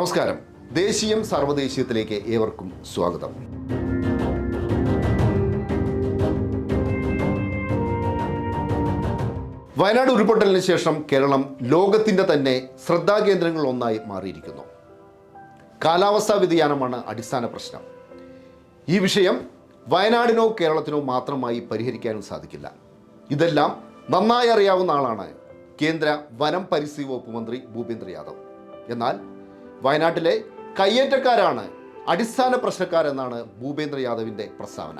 നമസ്കാരം. ദേശീയം സർവ്വദേശീയത്തിലേക്ക് ഏവർക്കും സ്വാഗതം. വയനാട് ഉരുൾപൊട്ടലിന് ശേഷം കേരളം ലോകത്തിൻ്റെ തന്നെ ശ്രദ്ധാകേന്ദ്രങ്ങളിൽ ഒന്നായി മാറിയിരിക്കുന്നു. കാലാവസ്ഥാ വ്യതിയാനമാണ് അടിസ്ഥാന പ്രശ്നം. ഈ വിഷയം വയനാടിനോ കേരളത്തിനോ മാത്രമായി പരിഹരിക്കാനും സാധിക്കില്ല. ഇതെല്ലാം നന്നായി അറിയാവുന്ന ആളാണ് കേന്ദ്ര വനം പരിസ്ഥിതി വകുപ്പ് മന്ത്രി ഭൂപേന്ദ്ര യാദവ്. എന്നാൽ വയനാട്ടിലെ കയ്യേറ്റക്കാരാണ് അടിസ്ഥാന പ്രശ്നക്കാരെന്നാണ് ഭൂപേന്ദ്ര യാദവിൻ്റെ പ്രസ്താവന.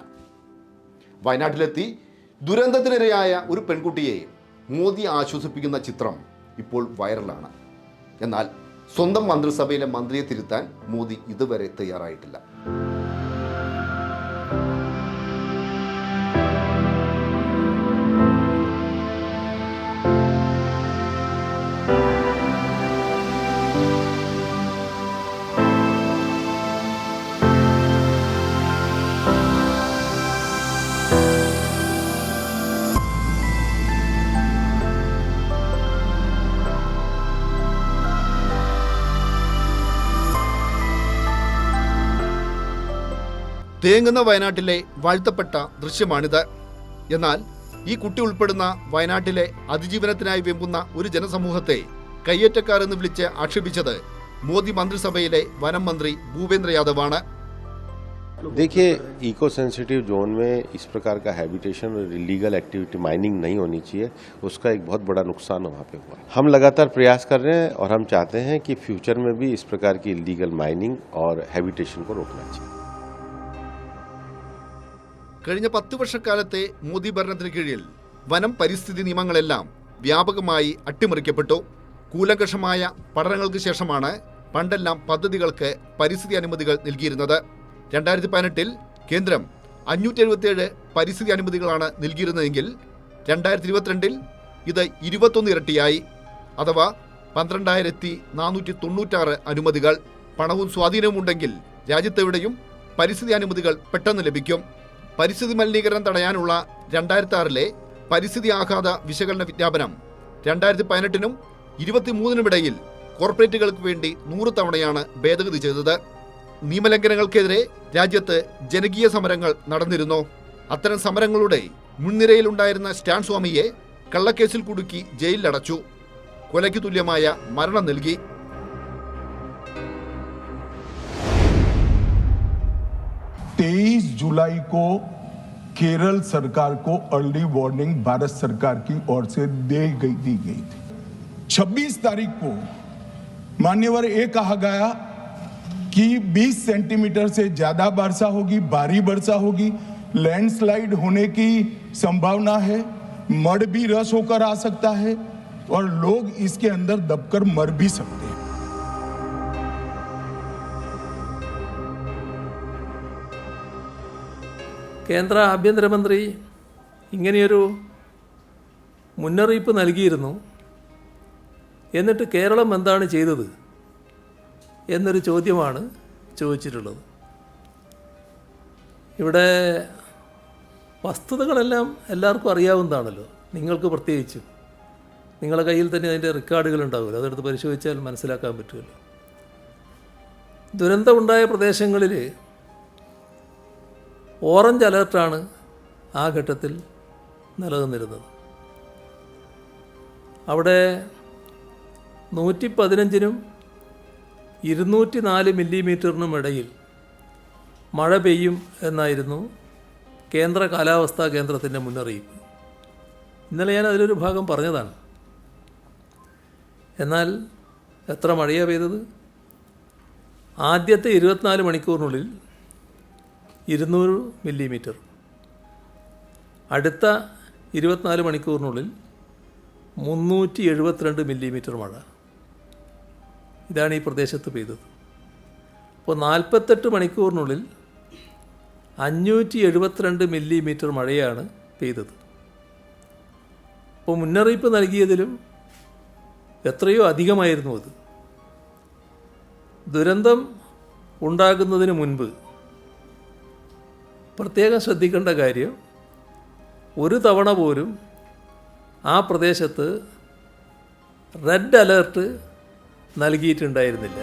വയനാട്ടിലെത്തി ദുരന്തത്തിനിരയായ ഒരു പെൺകുട്ടിയെ മോദി ആശ്വസിപ്പിക്കുന്ന ചിത്രം ഇപ്പോൾ വൈറലാണ്. എന്നാൽ സ്വന്തം മന്ത്രിസഭയിലെ മന്ത്രിയെ തിരുത്താൻ മോദി ഇതുവരെ തയ്യാറായിട്ടില്ല. തേങ്ങുന്ന വയനാട്ടിലെ വാഴ്ത്തപ്പെട്ട ദൃശ്യമാണിത്. എന്നാൽ ഈ കുട്ടി ഉൾപ്പെടുന്ന വയനാട്ടിലെ അതിജീവനത്തിനായി വെമ്പുന്ന ഒരു ജനസമൂഹത്തെ കയ്യേറ്റക്കാർ എന്ന് വിളിച്ച് ആക്ഷേപിച്ചത് മോദി മന്ത്രിസഭയിലെ വനം മന്ത്രി ഭൂപേന്ദ്ര യാദവാണ്. देखिए, इको सेंसिटिव जोन में इस प्रकार का हैबिटेशन और इलीगल एक्टिविटी माइनिंग नहीं होनी चाहिए. उसका एक बहुत बड़ा नुकसान वहाँ पे हुआ. हम लगातार प्रयास कर रहे हैं और हम चाहते हैं कि फ्यूचर में भी इस प्रकार की इलीगल माइनिंग और हैबिटेशन को रोकना चाहिए. കഴിഞ്ഞ 10 വർഷക്കാലത്തെ മോദി ഭരണത്തിന് കീഴിൽ വനം പരിസ്ഥിതി നിയമങ്ങളെല്ലാം വ്യാപകമായി അട്ടിമറിക്കപ്പെട്ടു. കൂലങ്കഷമായ പഠനങ്ങൾക്ക് ശേഷമാണ് പണ്ടെല്ലാം പദ്ധതികൾക്ക് പരിസ്ഥിതി അനുമതികൾ നൽകിയിരുന്നത്. 2018 കേന്ദ്രം 577 പരിസ്ഥിതി അനുമതികളാണ് നൽകിയിരുന്നതെങ്കിൽ 2022 ഇത് 21 ഇരട്ടിയായി, അഥവാ 12,496 അനുമതികൾ. പണവും സ്വാധീനവും ഉണ്ടെങ്കിൽ രാജ്യത്തെവിടെയും പരിസ്ഥിതി അനുമതികൾ പെട്ടെന്ന് ലഭിക്കും. പരിസ്ഥിതി മലിനീകരണം തടയാനുള്ള 2006 പരിസ്ഥിതി ആഘാത വിശകലന വിജ്ഞാപനം 2018 23 കോർപ്പറേറ്റുകൾക്ക് വേണ്ടി 100 തവണയാണ് ഭേദഗതി ചെയ്തത്. നിയമലംഘനങ്ങൾക്കെതിരെ രാജ്യത്ത് ജനകീയ സമരങ്ങൾ നടന്നിരുന്നു. അത്തരം സമരങ്ങളുടെ മുൻനിരയിലുണ്ടായിരുന്ന സ്റ്റാൻ സ്വാമിയെ കള്ളക്കേസിൽ കുടുക്കി ജയിലിലടച്ചു. കൊലയ്ക്ക് തുല്യമായ മരണം നൽകി. जुलाई को केरल सरकार को अर्ली वार्निंग भारत सरकार की ओर से दी गई थी. 26 तारीख को मान्यवर ये कहा गया कि 20 सेंटीमीटर से ज्यादा वर्षा होगी, भारी वर्षा होगी, लैंडस्लाइड होने की संभावना है, मड भी रस होकर आ सकता है और लोग इसके अंदर दबकर मर भी सकते हैं. കേന്ദ്ര ആഭ്യന്തരമന്ത്രി ഇങ്ങനെയൊരു മുന്നറിയിപ്പ് നൽകിയിരുന്നു. എന്നിട്ട് കേരളം എന്താണ് ചെയ്തത് എന്നൊരു ചോദ്യമാണ് ചോദിച്ചിട്ടുള്ളത്. ഇവിടെ വസ്തുതകളെല്ലാം എല്ലാവർക്കും അറിയാവുന്നതാണല്ലോ, നിങ്ങൾക്ക് പ്രത്യേകിച്ചും. നിങ്ങളുടെ കയ്യിൽ തന്നെ അതിൻ്റെ റെക്കോർഡുകൾ ഉണ്ടാവുമല്ലോ, അതെടുത്ത് പരിശോധിച്ചാൽ മനസ്സിലാക്കാൻ പറ്റുമല്ലോ. ദുരന്തമുണ്ടായ പ്രദേശങ്ങളിൽ ഓറഞ്ച് അലേർട്ടാണ് ആ ഘട്ടത്തിൽ നിലനിന്നിരുന്നത്. അവിടെ 115-നും 204 മില്ലിമീറ്ററിനും ഇടയിൽ മഴ പെയ്യും എന്നായിരുന്നു കേന്ദ്ര കാലാവസ്ഥാ കേന്ദ്രത്തിൻ്റെ മുന്നറിയിപ്പ്. ഇന്നലെ ഞാൻ അതിലൊരു ഭാഗം പറഞ്ഞതാണ്. എന്നാൽ എത്ര മഴയാണ് പെയ്തത്? ആദ്യത്തെ 24 മണിക്കൂറിനുള്ളിൽ 200 മില്ലിമീറ്റർ, അടുത്ത 24 മണിക്കൂറിനുള്ളിൽ 372 മില്ലിമീറ്റർ മഴ. ഇതാണ് ഈ പ്രദേശത്ത് പെയ്തത്. അപ്പോൾ 48 മണിക്കൂറിനുള്ളിൽ 572 മില്ലിമീറ്റർ മഴയാണ് പെയ്തത്. അപ്പോൾ മുന്നറിയിപ്പ് നൽകിയതിലും എത്രയോ അധികമായിരുന്നു അത്. ദുരന്തം ഉണ്ടാകുന്നതിന് മുൻപ് പ്രത്യേകം ശ്രദ്ധിക്കേണ്ട കാര്യം, ഒരു തവണ പോലും ആ പ്രദേശത്ത് റെഡ് അലേർട്ട് നൽകിയിട്ടുണ്ടായിരുന്നില്ല.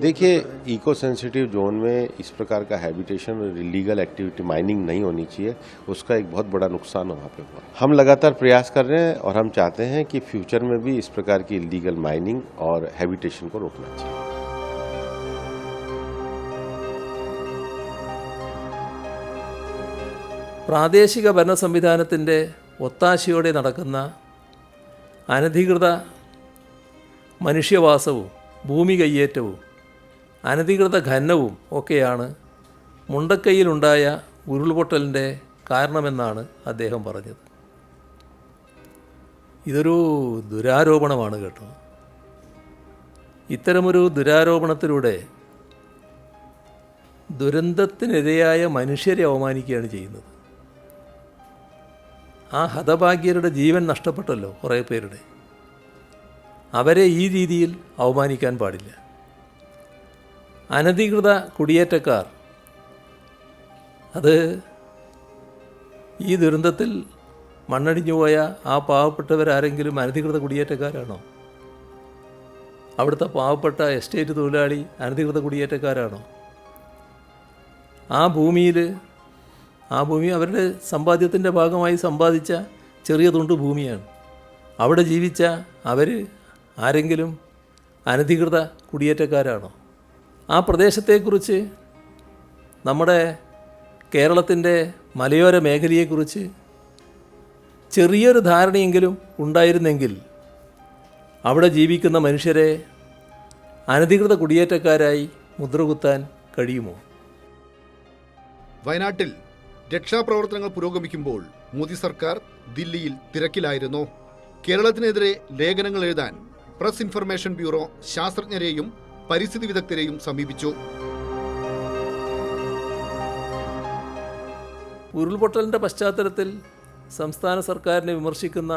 देखिए, इको सेंसिटिव जोन में इस प्रकार का हैबिटेशन और इलीगल एक्टिविटी माइनिंग नहीं होनी चाहिए, उसका एक बहुत बड़ा नुकसान वहाँ पे हुआ। हम लगातार प्रयास कर रहे हैं और हम चाहते हैं कि फ्यूचर में भी इस प्रकार की इलीगल माइनिंग और हैबिटेशन को रोकना चाहिए। പ്രാദേശിക ഭരണ സംവിധാനത്തിൻ്റെ ഒത്താശയോടെ നടക്കുന്ന അനധികൃത മനുഷ്യവാസവും ഭൂമി കയ്യേറ്റവും അനധികൃത ഖനനവും ഒക്കെയാണ് മുണ്ടക്കൈയിലുണ്ടായ ഉരുൾപൊട്ടലിൻ്റെ കാരണമെന്നാണ് അദ്ദേഹം പറഞ്ഞത്. ഇതൊരു ദുരാരോപണമാണ് കേട്ടോ. ഇത്തരമൊരു ദുരാരോപണത്തിലൂടെ ദുരന്തത്തിനിരയായ മനുഷ്യരെ അവമാനിക്കുകയാണ് ചെയ്യുന്നത്. ആ ഹതഭാഗ്യരുടെ ജീവൻ നഷ്ടപ്പെട്ടല്ലോ കുറേ പേരുടെ. അവരെ ഈ രീതിയിൽ അവമാനിക്കാൻ പാടില്ല. അനധികൃത കുടിയേറ്റക്കാർ അത് ഈ ദുരന്തത്തിൽ മണ്ണടിഞ്ഞു പോയ ആ പാവപ്പെട്ടവരാരെങ്കിലും അനധികൃത കുടിയേറ്റക്കാരാണോ? അവിടുത്തെ പാവപ്പെട്ട എസ്റ്റേറ്റ് തൊഴിലാളി അനധികൃത കുടിയേറ്റക്കാരാണോ? ആ ഭൂമി അവരുടെ സമ്പാദ്യത്തിൻ്റെ ഭാഗമായി സമ്പാദിച്ച ചെറിയ തുണ്ട് ഭൂമിയാണ്. അവിടെ ജീവിച്ച അവർ ആരെങ്കിലും അനധികൃത കുടിയേറ്റക്കാരാണോ? ആ പ്രദേശത്തെക്കുറിച്ച്, നമ്മുടെ കേരളത്തിൻ്റെ മലയോര മേഖലയെക്കുറിച്ച് ചെറിയൊരു ധാരണയെങ്കിലും ഉണ്ടായിരുന്നെങ്കിൽ അവിടെ ജീവിക്കുന്ന മനുഷ്യരെ അനധികൃത കുടിയേറ്റക്കാരായി മുദ്രകുത്താൻ കഴിയുമോ? വയനാട്ടിൽ രക്ഷാപ്രവർത്തനങ്ങൾ പുരോഗമിക്കുമ്പോൾ മോദി സർക്കാർ ദില്ലിയിൽ തിരക്കിലായിരുന്നു. കേരളത്തിനെതിരെ ലേഖനങ്ങൾ എഴുതാൻ പ്രസ് ഇൻഫർമേഷൻ ബ്യൂറോ ശാസ്ത്രജ്ഞരെയും പരിസ്ഥിതി വിദഗ്ധരെയും സമീപിച്ചു. ഉരുൾപൊട്ടലിൻ്റെ പശ്ചാത്തലത്തിൽ സംസ്ഥാന സർക്കാരിനെ വിമർശിക്കുന്ന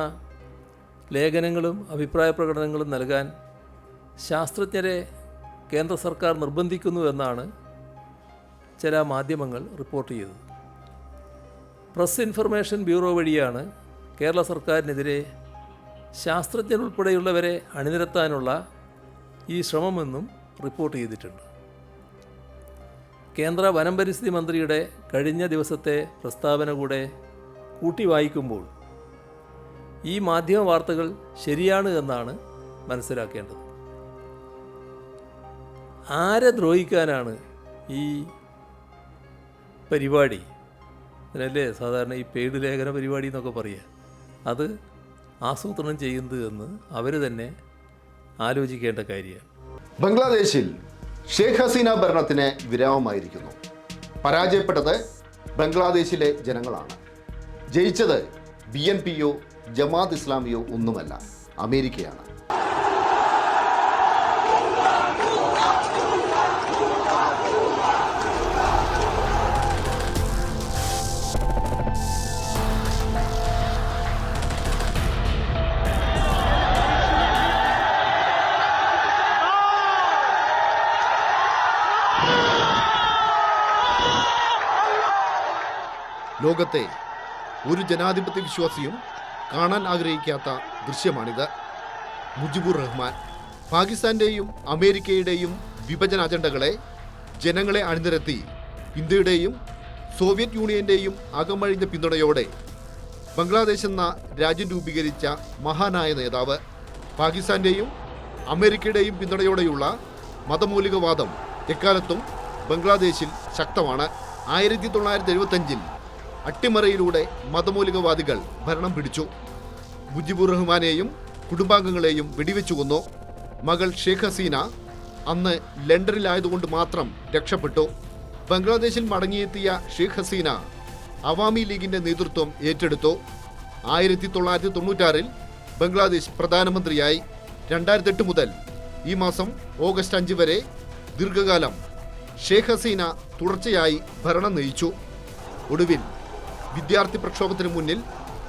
ലേഖനങ്ങളും അഭിപ്രായ പ്രകടനങ്ങളും നൽകാൻ ശാസ്ത്രജ്ഞരെ കേന്ദ്ര സർക്കാർ നിർബന്ധിക്കുന്നു എന്നാണ് ചില മാധ്യമങ്ങൾ റിപ്പോർട്ട് ചെയ്തത്. പ്രസ് ഇൻഫർമേഷൻ ബ്യൂറോ വഴിയാണ് കേരള സർക്കാരിനെതിരെ ശാസ്ത്രജ്ഞരുൾപ്പെടെയുള്ളവരെ അണിനിരത്താനുള്ള ഈ ശ്രമമെന്നും റിപ്പോർട്ട് ചെയ്തിട്ടുണ്ട്. കേന്ദ്ര വനം പരിസ്ഥിതി മന്ത്രിയുടെ കഴിഞ്ഞ ദിവസത്തെ പ്രസ്താവന കൂടെ കൂട്ടി വായിക്കുമ്പോൾ ഈ മാധ്യമ വാർത്തകൾ ശരിയാണ് എന്നാണ് മനസ്സിലാക്കേണ്ടത്. ആരെ ദ്രോഹിക്കാനാണ് ഈ പരിപാടി, അതിനല്ലേ സാധാരണ ഈ പെയ്ഡ് ലേഖന പരിപാടി എന്നൊക്കെ പറയുക, അത് ആസൂത്രണം ചെയ്യുന്നത് എന്ന് അവർ തന്നെ ആലോചിക്കേണ്ട കാര്യമാണ്. ബംഗ്ലാദേശിൽ ഷേഖ് ഹസീന ഭരണത്തിന് വിരാമമായിരിക്കുന്നു. പരാജയപ്പെട്ടത് ബംഗ്ലാദേശിലെ ജനങ്ങളാണ്. ജയിച്ചത് BNPയോ ജമാഅത്ത് ഇസ്ലാമിയോ ഒന്നുമല്ല, അമേരിക്കയാണ്. ലോകത്തെ ഒരു ജനാധിപത്യ വിശ്വാസിയും കാണാൻ ആഗ്രഹിക്കാത്ത ദൃശ്യമാണിത്. മുജിബുർ റഹ്മാൻ പാകിസ്ഥാന്റെയും അമേരിക്കയുടെയും വിഭജന അജണ്ടകളെ ജനങ്ങളെ അണിനിരത്തി ഇന്ത്യയുടെയും സോവിയറ്റ് യൂണിയന്റെയും അകമഴിഞ്ഞ പിന്തുണയോടെ ബംഗ്ലാദേശ് എന്ന രാജ്യം രൂപീകരിച്ച മഹാനായ നേതാവ്. പാകിസ്ഥാന്റെയും അമേരിക്കയുടെയും പിന്തുണയോടെയുള്ള മതമൗലികവാദം എക്കാലത്തും ബംഗ്ലാദേശിൽ ശക്തമാണ്. 1975-ൽ അട്ടിമറിയിലൂടെ മതമൗലികവാദികൾ ഭരണം പിടിച്ചു. മുജിബുർ റഹ്മാനെയും കുടുംബാംഗങ്ങളെയും വെടിവെച്ചു കൊന്നു. മകൾ ഷേഖ് ഹസീന അന്ന് ലണ്ടനിലായതുകൊണ്ട് മാത്രം രക്ഷപ്പെട്ടു. ബംഗ്ലാദേശിൽ മടങ്ങിയെത്തിയ ഷേഖ് ഹസീന അവാമി ലീഗിന്റെ നേതൃത്വം ഏറ്റെടുത്തു. 1996-ൽ ബംഗ്ലാദേശ് പ്രധാനമന്ത്രിയായി. 2008 മുതൽ ഈ മാസം ഓഗസ്റ്റ് 5 വരെ ദീർഘകാലം ഷേഖ് ഹസീന തുടർച്ചയായി ഭരണം നയിച്ചു. ഒടുവിൽ വിദ്യാർത്ഥി പ്രക്ഷോഭത്തിന് മുന്നിൽ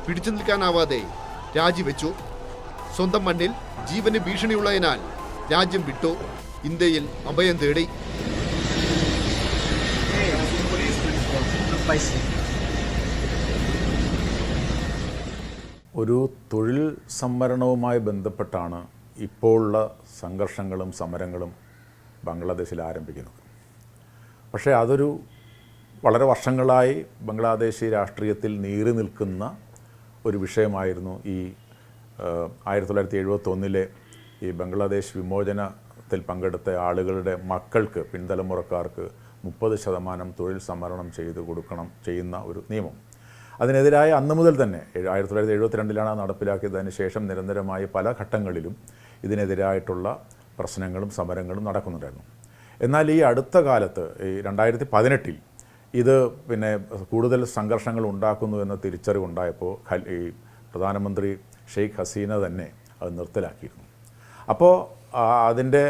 പിടിച്ചു നിൽക്കാനാവാതെ രാജിവെച്ചു. സ്വന്തം മണ്ണിൽ ജീവന് ഭീഷണിയുള്ളതിനാൽ രാജ്യം വിട്ടു. ഇന്ത്യയിൽ അഭയം തേടി. ഒരു തൊഴിൽ സംവരണവുമായി ബന്ധപ്പെട്ടാണ് ഇപ്പോഴുള്ള സംഘർഷങ്ങളും സമരങ്ങളും ബംഗ്ലാദേശിൽ ആരംഭിക്കുന്നത്. പക്ഷേ അതൊരു വളരെ വർഷങ്ങളായി ബംഗ്ലാദേശി രാഷ്ട്രീയത്തിൽ നീറി നിൽക്കുന്ന ഒരു വിഷയമായിരുന്നു. ഈ 1971 ഈ ബംഗ്ലാദേശ് വിമോചനത്തിൽ പങ്കെടുത്ത ആളുകളുടെ മക്കൾക്ക്, പിൻതലമുറക്കാർക്ക് 30% തൊഴിൽ സംവരണം ചെയ്യുന്ന ഒരു നിയമം. അതിനെതിരായ അന്ന് മുതൽ തന്നെ 1972 നടപ്പിലാക്കിയത്. അതിനുശേഷം നിരന്തരമായി പല ഘട്ടങ്ങളിലും ഇതിനെതിരായിട്ടുള്ള പ്രശ്നങ്ങളും സമരങ്ങളും നടക്കുന്നുണ്ടായിരുന്നു. എന്നാൽ ഈ അടുത്ത കാലത്ത് ഈ 2018 ഇത് കൂടുതൽ സംഘർഷങ്ങൾ ഉണ്ടാക്കുന്നു എന്ന തിരിച്ചറിവുണ്ടായപ്പോൾ ഈ പ്രധാനമന്ത്രി ഷെയ്ഖ് ഹസീന തന്നെ അത് നിർത്തലാക്കിയിരുന്നു. അപ്പോൾ അതിൻ്റെ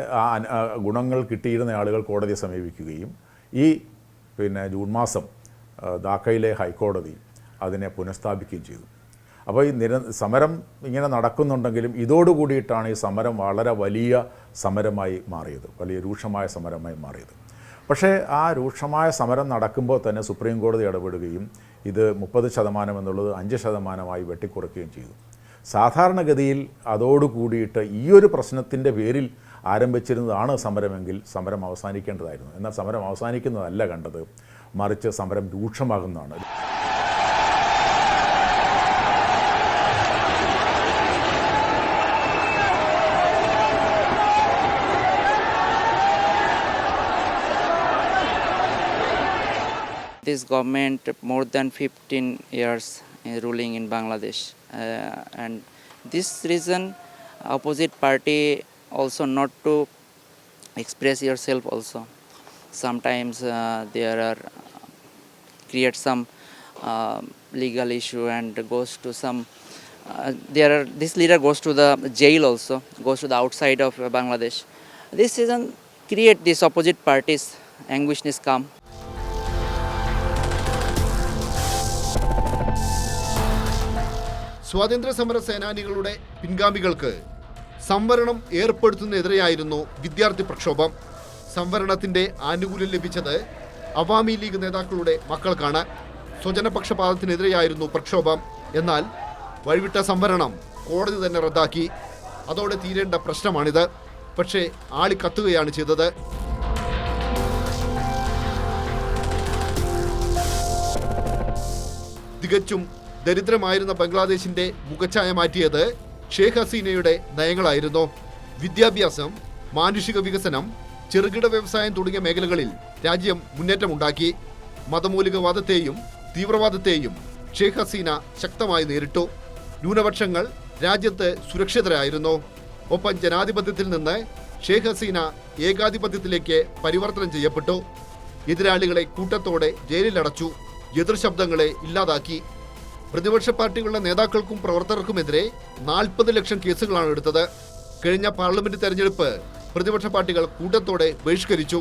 ഗുണങ്ങൾ കിട്ടിയിരുന്ന ആളുകൾ കോടതിയെ സമീപിക്കുകയും ഈ ജൂൺ മാസം ധാക്കയിലെ ഹൈക്കോടതി അതിനെ പുനഃസ്ഥാപിക്കുകയും ചെയ്തു. അപ്പോൾ ഈ സമരം ഇങ്ങനെ നടക്കുന്നുണ്ടെങ്കിലും ഇതോടുകൂടിയിട്ടാണ് ഈ സമരം വളരെ വലിയ സമരമായി മാറിയത്, വലിയ രൂക്ഷമായ സമരമായി മാറിയത്. പക്ഷേ ആ രൂക്ഷമായ സമരം നടക്കുമ്പോൾ തന്നെ സുപ്രീം കോടതി ഇടപെടുകയും ഇത് 30% എന്നുള്ളത് 5% വെട്ടിക്കുറയ്ക്കുകയും ചെയ്തു. സാധാരണഗതിയിൽ അതോടുകൂടിയിട്ട് ഈ ഒരു പ്രശ്നത്തിൻ്റെ പേരിൽ ആരംഭിച്ചിരുന്നതാണ് സമരമെങ്കിൽ സമരം അവസാനിക്കേണ്ടതായിരുന്നു. എന്നാൽ സമരം അവസാനിക്കുന്നതല്ല കണ്ടത്, മറിച്ച് സമരം രൂക്ഷമാകുന്നതാണ്. This government more than 15 years ruling in Bangladesh, and this reason opposite party also not to express yourself also. Sometimes there are create some legal issue and goes to some this leader goes to the jail also, goes to the outside of Bangladesh. This reason create this opposite parties anguishness come. സ്വാതന്ത്ര്യ സമര സേനാനികളുടെ പിൻഗാമികൾക്ക് സംവരണം ഏർപ്പെടുത്തുന്നതിനെതിരെയായിരുന്നു വിദ്യാർത്ഥി പ്രക്ഷോഭം. സംവരണത്തിന്റെ ആനുകൂല്യം ലഭിച്ചത് Awami league നേതാക്കളുടെ മക്കൾക്കാണ്. സ്വജനപക്ഷപാതത്തിനെതിരെയായിരുന്നു പ്രക്ഷോഭം. എന്നാൽ വഴിവിട്ട സംവരണം കോടതി തന്നെ റദ്ദാക്കി. അതോടെ തീരേണ്ട പ്രശ്നമാണിത്. പക്ഷേ ആളിക്കത്തുകയാണ് ചെയ്തത്. തികച്ചും ദരിദ്രമായിരുന്ന ബംഗ്ലാദേശിന്റെ മുഖച്ഛായ മാറ്റിയത് ഷെയ്ഖ് ഹസീനയുടെ നയങ്ങളായിരുന്നു. വിദ്യാഭ്യാസം, മാനുഷിക വികസനം, ചെറുകിട വ്യവസായം തുടങ്ങിയ മേഖലകളിൽ രാജ്യം മുന്നേറ്റമുണ്ടാക്കി. മതമൗലികവാദത്തെയും തീവ്രവാദത്തെയും ഷെയ്ഖ് ഹസീന ശക്തമായി നേരിട്ടു. ന്യൂനപക്ഷങ്ങൾ രാജ്യത്ത് സുരക്ഷിതരായിരുന്നു. ഒപ്പം ജനാധിപത്യത്തിൽ നിന്ന് ഷെയ്ഖ് ഹസീന ഏകാധിപത്യത്തിലേക്ക് പരിവർത്തനം ചെയ്യപ്പെട്ടു. എതിരാളികളെ കൂട്ടത്തോടെ ജയിലിലടച്ചു. എതിർശബ്ദങ്ങളെ ഇല്ലാതാക്കി. പ്രതിപക്ഷ പാർട്ടികളുടെ നേതാക്കൾക്കും പ്രവർത്തകർക്കുമെതിരെ 40 ലക്ഷം കേസുകളാണ് എടുത്തത്. കഴിഞ്ഞ പാർലമെന്റ് തെരഞ്ഞെടുപ്പ് പ്രതിപക്ഷ പാർട്ടികൾ കൂട്ടത്തോടെ ബഹിഷ്കരിച്ചു.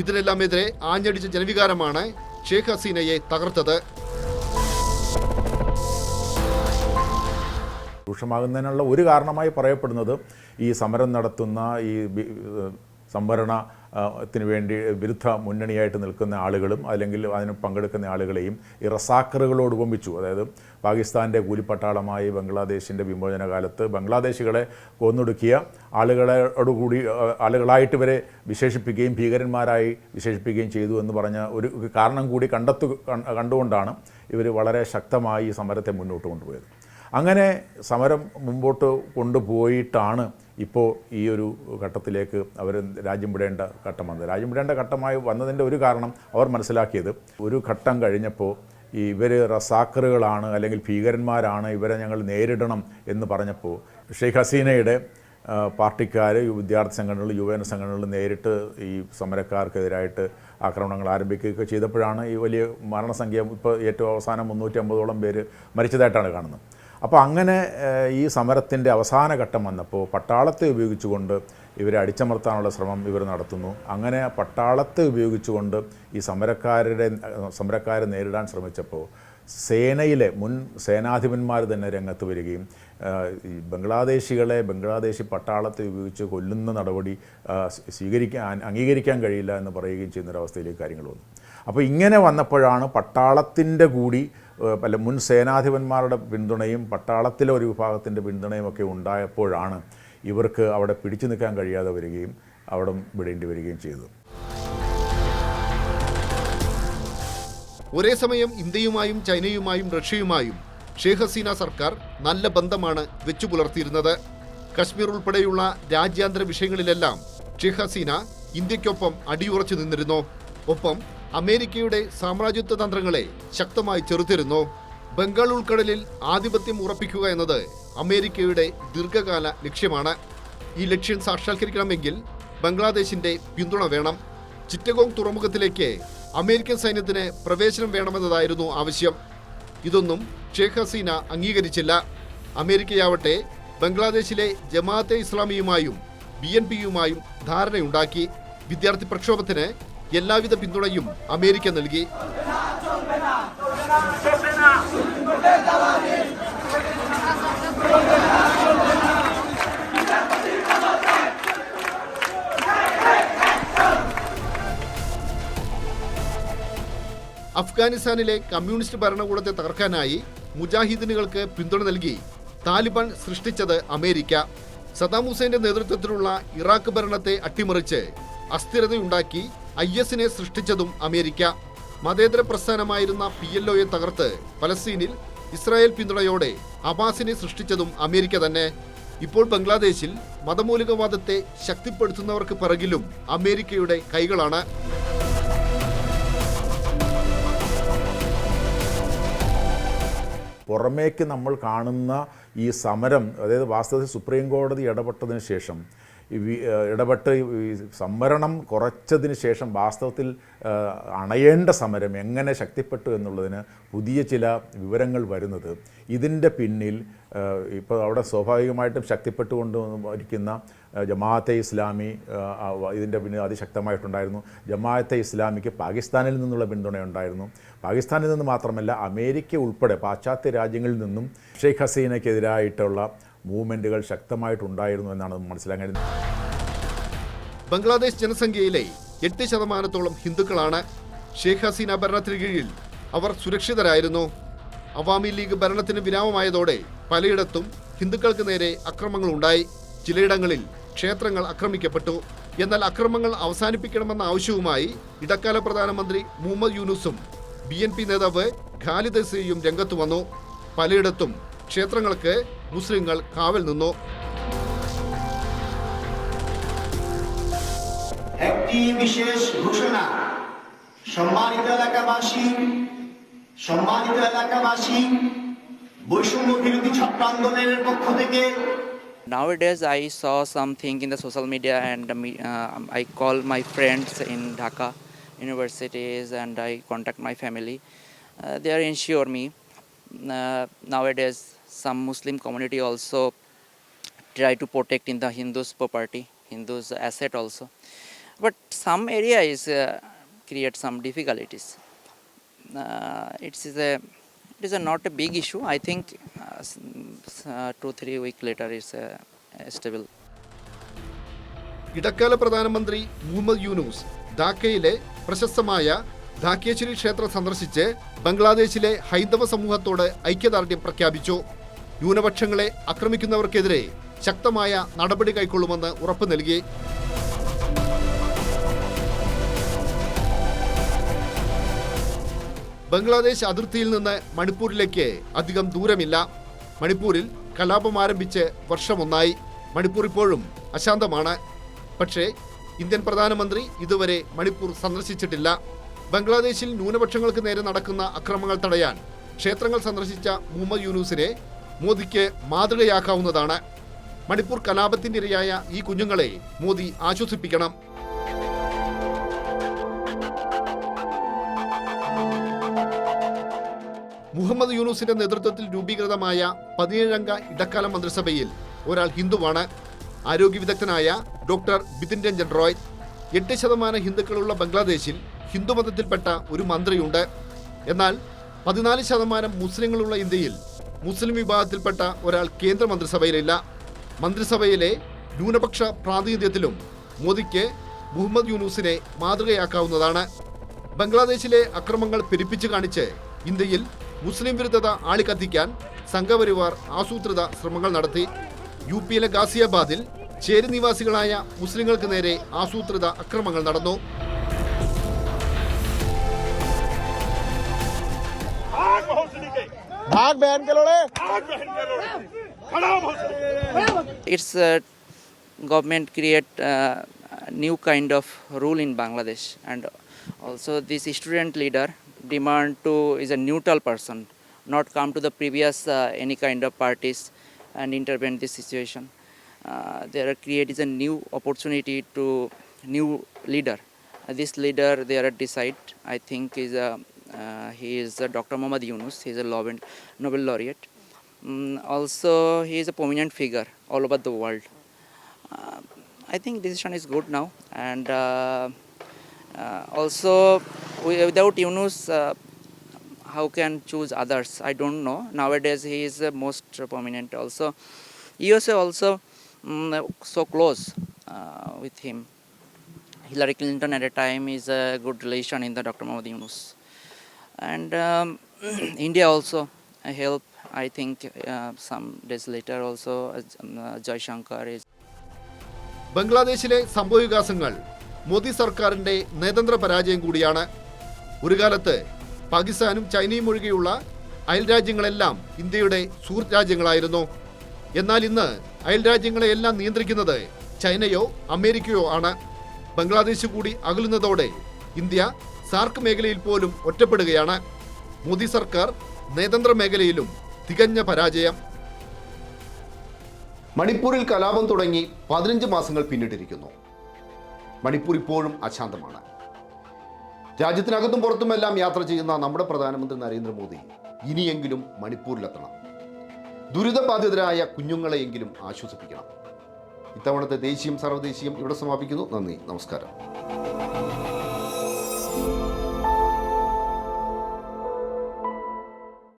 ഇതിനെല്ലാമെതിരെ ആഞ്ഞടിച്ച ജനവികാരമാണ് ഷെയ്ഖ് ഹസീനയെ തകർത്തത്. രൂക്ഷമാകുന്നതിനുള്ള ഒരു കാരണമായി പറയപ്പെടുന്നത് ഈ സമരം നടത്തുന്ന ഈ സംവരണത്തിന് വേണ്ടി വിരുദ്ധ മുന്നണിയായിട്ട് നിൽക്കുന്ന ആളുകളും അല്ലെങ്കിൽ അതിന് പങ്കെടുക്കുന്ന ആളുകളെയും ഈ റസാക്കറുകളോട് ഉപമിച്ചു. അതായത് പാകിസ്ഥാൻ്റെ കൂലിപ്പട്ടാളമായി ബംഗ്ലാദേശിൻ്റെ വിമോചന കാലത്ത് ബംഗ്ലാദേശികളെ കൊന്നൊടുക്കിയ ആളുകളായിട്ട് ഇവരെ വിശേഷിപ്പിക്കുകയും ഭീകരന്മാരായി വിശേഷിപ്പിക്കുകയും ചെയ്തു എന്ന് പറഞ്ഞ ഒരു കാരണം കൂടി കണ്ടുകൊണ്ടാണ് ഇവർ വളരെ ശക്തമായി ഈ സമരത്തെ മുന്നോട്ട് കൊണ്ടുപോയത്. അങ്ങനെ സമരം മുമ്പോട്ട് കൊണ്ടുപോയിട്ടാണ് ഇപ്പോൾ ഈ ഒരു ഘട്ടത്തിലേക്ക് അവർ രാജ്യം വിടേണ്ട ഘട്ടം വന്നത്. രാജ്യം വിടേണ്ട ഘട്ടമായി വന്നതിൻ്റെ ഒരു കാരണം അവർ മനസ്സിലാക്കിയത്, ഒരു ഘട്ടം കഴിഞ്ഞപ്പോൾ ഇവർ റസാക്കറുകളാണ് അല്ലെങ്കിൽ ഭീകരന്മാരാണ്, ഇവരെ ഞങ്ങൾ നേരിടണം എന്ന് പറഞ്ഞപ്പോൾ ഷെയ്ഖ് ഹസീനയുടെ പാർട്ടിക്കാർ, വിദ്യാർത്ഥി സംഘടനകൾ, യുവജന സംഘടനകൾ നേരിട്ട് ഈ സമരക്കാർക്കെതിരായിട്ട് ആക്രമണങ്ങൾ ആരംഭിക്കുകയൊക്കെ ചെയ്തപ്പോഴാണ് ഈ വലിയ മരണസംഖ്യ ഇപ്പോൾ ഏറ്റവും അവസാനം 350ഓളം പേര് മരിച്ചതായിട്ടാണ് കാണുന്നത്. അപ്പോൾ അങ്ങനെ ഈ സമരത്തിൻ്റെ അവസാന ഘട്ടം വന്നപ്പോൾ പട്ടാളത്തെ ഉപയോഗിച്ചുകൊണ്ട് ഇവരെ അടിച്ചമർത്താനുള്ള ശ്രമം ഇവർ നടത്തുന്നു. അങ്ങനെ പട്ടാളത്തെ ഉപയോഗിച്ചുകൊണ്ട് ഈ സമരക്കാരെ നേരിടാൻ ശ്രമിച്ചപ്പോൾ സേനയിലെ മുൻ സേനാധിപന്മാർ തന്നെ രംഗത്ത് വരികയും ഈ ബംഗ്ലാദേശി പട്ടാളത്തെ ഉപയോഗിച്ച് കൊല്ലുന്ന നടപടി അംഗീകരിക്കാൻ കഴിയില്ല എന്ന് പറയുകയും ചെയ്യുന്നൊരവസ്ഥയിലേക്ക് കാര്യങ്ങൾ വന്നു. അപ്പോൾ ഇങ്ങനെ വന്നപ്പോഴാണ് പട്ടാളത്തിൻ്റെ കൂടി മുൻ സേനാധിപന്മാരുടെ പിന്തുണയും പട്ടാളത്തിലെ ഒരു വിഭാഗത്തിൻ്റെ പിന്തുണയും ഒക്കെ ഉണ്ടായപ്പോഴാണ് ഇവർക്ക് അവിടെ പിടിച്ചു നിൽക്കാൻ കഴിയാതെ വരികയും അവിടെ വിടേണ്ടി വരികയും ചെയ്തു. ഒരേ സമയം ഇന്ത്യയുമായും ചൈനയുമായും റഷ്യയുമായും ഷേഖ് ഹസീന സർക്കാർ നല്ല ബന്ധമാണ് വെച്ചു പുലർത്തിയിരുന്നത്. കശ്മീർ ഉൾപ്പെടെയുള്ള രാജ്യാന്തര വിഷയങ്ങളിലെല്ലാം ഷേഖ് ഹസീന ഇന്ത്യക്കൊപ്പം അടിയുറച്ചു നിന്നിരുന്നു. ഒപ്പം അമേരിക്കയുടെ സാമ്രാജ്യത്വ തന്ത്രങ്ങളെ ശക്തമായി ചെറുത്തിരുന്നു. ബംഗാൾ ഉൾക്കടലിൽ ആധിപത്യം ഉറപ്പിക്കുക എന്നത് അമേരിക്കയുടെ ദീർഘകാല ലക്ഷ്യമാണ്. ഈ ലക്ഷ്യം സാക്ഷാത്കരിക്കണമെങ്കിൽ ബംഗ്ലാദേശിന്റെ പിന്തുണ വേണം. ചിറ്റഗോങ് തുറമുഖത്തിലേക്ക് അമേരിക്കൻ സൈന്യത്തിന് പ്രവേശനം വേണമെന്നതായിരുന്നു ആവശ്യം. ഇതൊന്നും ഷേഖ് ഹസീന അംഗീകരിച്ചില്ല. അമേരിക്കയാവട്ടെ ബംഗ്ലാദേശിലെ ജമാഅത്തെ ഇസ്ലാമിയുമായും BNPയുമായും ധാരണയുണ്ടാക്കി. വിദ്യാർത്ഥി പ്രക്ഷോഭത്തിന് എല്ലാവിധ പിന്തുണയും അമേരിക്ക നൽകി. അഫ്ഗാനിസ്ഥാനിലെ കമ്മ്യൂണിസ്റ്റ് ഭരണകൂടത്തെ തകർക്കാനായി മുജാഹിദീനുകൾക്ക് പിന്തുണ നൽകി താലിബാൻ സൃഷ്ടിച്ചത് അമേരിക്ക. സദാം ഹുസൈന്റെ നേതൃത്വത്തിലുള്ള ഇറാഖ് ഭരണത്തെ അട്ടിമറിച്ച് അസ്ഥിരതയുണ്ടാക്കി ISനെ സൃഷ്ടിച്ചതും അമേരിക്ക. മതേതര പ്രസ്ഥാനമായിരുന്ന PLOയെ തകർത്ത് പലസ്തീനിൽ ഇസ്രായേൽ പിന്തുണയോടെ അബാസിനെ സൃഷ്ടിച്ചതും അമേരിക്ക തന്നെ. ഇപ്പോൾ ബംഗ്ലാദേശിൽ മതമൗലികവാദത്തെ ശക്തിപ്പെടുത്തുന്നവർക്ക് പിറകിലും അമേരിക്കയുടെ കൈകളാണ്. പുറമേക്ക് നമ്മൾ കാണുന്ന ഈ സമരം, അതായത് വാസ്തവത്തിൽ സുപ്രീം കോടതി ഇടപെട്ടതിന് ശേഷം ഇടപെട്ട് ഈ സംവരണം കുറച്ചതിന് ശേഷം വാസ്തവത്തിൽ അണയേണ്ട സമരം എങ്ങനെ ശക്തിപ്പെട്ടു എന്നുള്ളതിന് പുതിയ ചില വിവരങ്ങൾ വരുന്നത്, ഇതിൻ്റെ പിന്നിൽ ഇപ്പോൾ അവിടെ സ്വാഭാവികമായിട്ടും ശക്തിപ്പെട്ടുകൊണ്ട് ഇരിക്കുന്ന ജമാഅത്തെ ഇസ്ലാമി ഇതിൻ്റെ പിന്നിൽ അതിശക്തമായിട്ടുണ്ടായിരുന്നു. ജമാഅത്തെ ഇസ്ലാമിക്ക് പാകിസ്ഥാനിൽ നിന്നുള്ള പിന്തുണയുണ്ടായിരുന്നു. പാകിസ്ഥാനിൽ നിന്ന് മാത്രമല്ല അമേരിക്ക ഉൾപ്പെടെ പാശ്ചാത്യ രാജ്യങ്ങളിൽ നിന്നും ഷെയ്ഖ് ഹസീനയ്ക്കെതിരായിട്ടുള്ള മൂവ്മെൻറ്റുകൾ ശക്തമായിട്ടുണ്ടായിരുന്നു എന്നാണ് മനസ്സിലാക്കാൻ കഴിയുന്നത്. ബംഗ്ലാദേശ് ജനസംഖ്യയിലെ 8% ഹിന്ദുക്കളാണ്. ഷേഖ് ഹസീന ഭരണത്തിന് കീഴിൽ അവർ സുരക്ഷിതരായിരുന്നു. അവാമി ലീഗ് ഭരണത്തിന് വിരാമമായതോടെ പലയിടത്തും ഹിന്ദുക്കൾക്ക് നേരെ അക്രമങ്ങളുണ്ടായി. ചിലയിടങ്ങളിൽ ക്ഷേത്രങ്ങൾ ആക്രമിക്കപ്പെട്ടു. എന്നാൽ അക്രമങ്ങൾ അവസാനിപ്പിക്കണമെന്ന ആവശ്യവുമായി ഇടക്കാല പ്രധാനമന്ത്രി മുഹമ്മദ് യൂനുസും BNP നേതാവ് ഖാലിദ് ഹസീയും രംഗത്തു വന്നു. പലയിടത്തും ക്ഷേത്രങ്ങൾക്ക് മുസ്ലിങ്ങൾ കാവൽ നിന്നു. একটি বিশেষ ঘোষণা, সম্মানিত এলাকাবাসী বৈষম্য বিরোধী ছাত্র আন্দোলনের পক্ষ থেকে Nowadays, I saw something in the social media, and I call my friends in Dhaka universities, and I contact my family. They are ensure me. Nowadays, some Muslim community also try to protect in the Hindus' property, Hindus' asset also. But some area is create some difficulties. It is not a big issue. I think 2-3 weeks later is stable. ഇടക്കാല പ്രധാനമന്ത്രി മുഹമ്മദ് യൂനുസ് ധാക്കയിലെ പ്രശസ്തമായ ധാക്കേശ്വരി ക്ഷേത്രം സന്ദർശിച്ച് ബംഗ്ലാദേശിലെ ഹൈന്ദവ സമൂഹത്തോട് ഐക്യദാർഢ്യം പ്രഖ്യാപിച്ചു. ന്യൂനപക്ഷങ്ങളെ ആക്രമിക്കുന്നവർക്കെതിരെ ശക്തമായ നടപടി കൈക്കൊള്ളുമെന്ന് ഉറപ്പു നൽകി. ബംഗ്ലാദേശ് അതിർത്തിയിൽ നിന്ന് മണിപ്പൂരിലേക്ക് അധികം ദൂരമില്ല. മണിപ്പൂരിൽ കലാപം ആരംഭിച്ച് വർഷമൊന്നായി. മണിപ്പൂർ ഇപ്പോഴും അശാന്തമാണ്. പക്ഷേ ഇന്ത്യൻ പ്രധാനമന്ത്രി ഇതുവരെ മണിപ്പൂർ സന്ദർശിച്ചിട്ടില്ല. ബംഗ്ലാദേശിൽ ന്യൂനപക്ഷങ്ങൾക്ക് നേരെ നടക്കുന്ന അക്രമങ്ങൾ തടയാൻ ക്ഷേത്രങ്ങൾ സന്ദർശിച്ച മുഹമ്മദ് യൂനുസിനെ മോദിക്ക് മാതൃകയാക്കാവുന്നതാണ്. മണിപ്പൂർ കലാപത്തിന്റെ ഇരയായ ഈ കുഞ്ഞുങ്ങളെ മോദി ആശ്വസിപ്പിക്കണം. മുഹമ്മദ് യൂനുസിന്റെ നേതൃത്വത്തിൽ രൂപീകൃതമായ 17-അംഗ ഇടക്കാല മന്ത്രിസഭയിൽ ഒരാൾ ഹിന്ദുവാണ്. ആരോഗ്യ വിദഗ്ധനായ ഡോക്ടർ ബിതിൻ രഞ്ജൻ റോയ്. 8% ഹിന്ദുക്കളുള്ള ബംഗ്ലാദേശിൽ ഹിന്ദുമതത്തിൽപ്പെട്ട ഒരു മന്ത്രിയുണ്ട്. എന്നാൽ 14% മുസ്ലിങ്ങളുള്ള ഇന്ത്യയിൽ മുസ്ലിം വിഭാഗത്തിൽപ്പെട്ട ഒരാൾ കേന്ദ്രമന്ത്രിസഭയിലില്ല. മന്ത്രിസഭയിലെ ന്യൂനപക്ഷ പ്രാതിനിധ്യത്തിലും മോദിക്ക് മുഹമ്മദ് യൂനുസിനെ മാതൃകയാക്കാവുന്നതാണ്. ബംഗ്ലാദേശിലെ അക്രമങ്ങൾ പെരുപ്പിച്ചു കാണിച്ച് ഇന്ത്യയിൽ മുസ്ലിം വിരുദ്ധത ആളിക്കത്തിക്കാൻ സംഘപരിവാർ ആസൂത്രിത ശ്രമങ്ങൾ നടത്തി. UPയിലെ ഗാസിയാബാദിൽ ചേരി നിവാസികളായ മുസ്ലിങ്ങൾക്ക് നേരെ ആസൂത്രിത അക്രമങ്ങൾ നടന്നു. Its government create new kind of rule in Bangladesh, and also this student leader demand to is a neutral person, not come to the previous any kind of parties and intervene this situation. There create is a new opportunity to new leader. This leader they are decide. I think is he is Dr. Muhammad Yunus. He is a Nobel laureate. Also, he is a prominent figure all over the world. I think decision is good now, and also without Yunus, how can choose others? I don't know. Nowadays, he is the most prominent. Also, USA also so close with him. Hillary Clinton at a time is a good relation in the Dr. Muhammad Yunus, and India also help. I think some days later also Jai Shankar is. ബംഗ്ലാദേശിലെ സംഭവവികാസങ്ങൾ മോദി സർക്കാരിന്റെ നയതന്ത്ര പരാജയം കൂടിയാണ്. ഒരു കാലത്ത് പാകിസ്ഥാനും ചൈനയും ഒഴികെയുള്ള അയൽരാജ്യങ്ങളെല്ലാം ഇന്ത്യയുടെ സുഹൃത്ത് രാജ്യങ്ങളായിരുന്നു. എന്നാൽ ഇന്ന് അയൽരാജ്യങ്ങളെയെല്ലാം നിയന്ത്രിക്കുന്നത് ചൈനയോ അമേരിക്കയോ ആണ്. ബംഗ്ലാദേശ് കൂടി അകലുന്നതോടെ ഇന്ത്യ സാർക്ക് മേഖലയിൽ പോലും ഒറ്റപ്പെടുകയാണ്. മോദി സർക്കാർ നയതന്ത്ര മേഖലയിലും തികഞ്ഞ പരാജയം. മണിപ്പൂരിൽ കലാപം തുടങ്ങി 15 മാസങ്ങൾ പിന്നിട്ടിരിക്കുന്നു. മണിപ്പൂർ ഇപ്പോഴും അശാന്തമാണ്. രാജ്യത്തിനകത്തും പുറത്തുമെല്ലാം യാത്ര ചെയ്യുന്ന നമ്മുടെ പ്രധാനമന്ത്രി നരേന്ദ്രമോദി ഇനിയെങ്കിലും മണിപ്പൂരിലെത്തണം. ദുരിതബാധിതരായ കുഞ്ഞുങ്ങളെയെങ്കിലും ആശ്വസിപ്പിക്കണം. ഇത്തവണത്തെ ദേശീയം സർവ്വദേശീയം ഇവിടെ സമാപിക്കുന്നു. നന്ദി, നമസ്കാരം.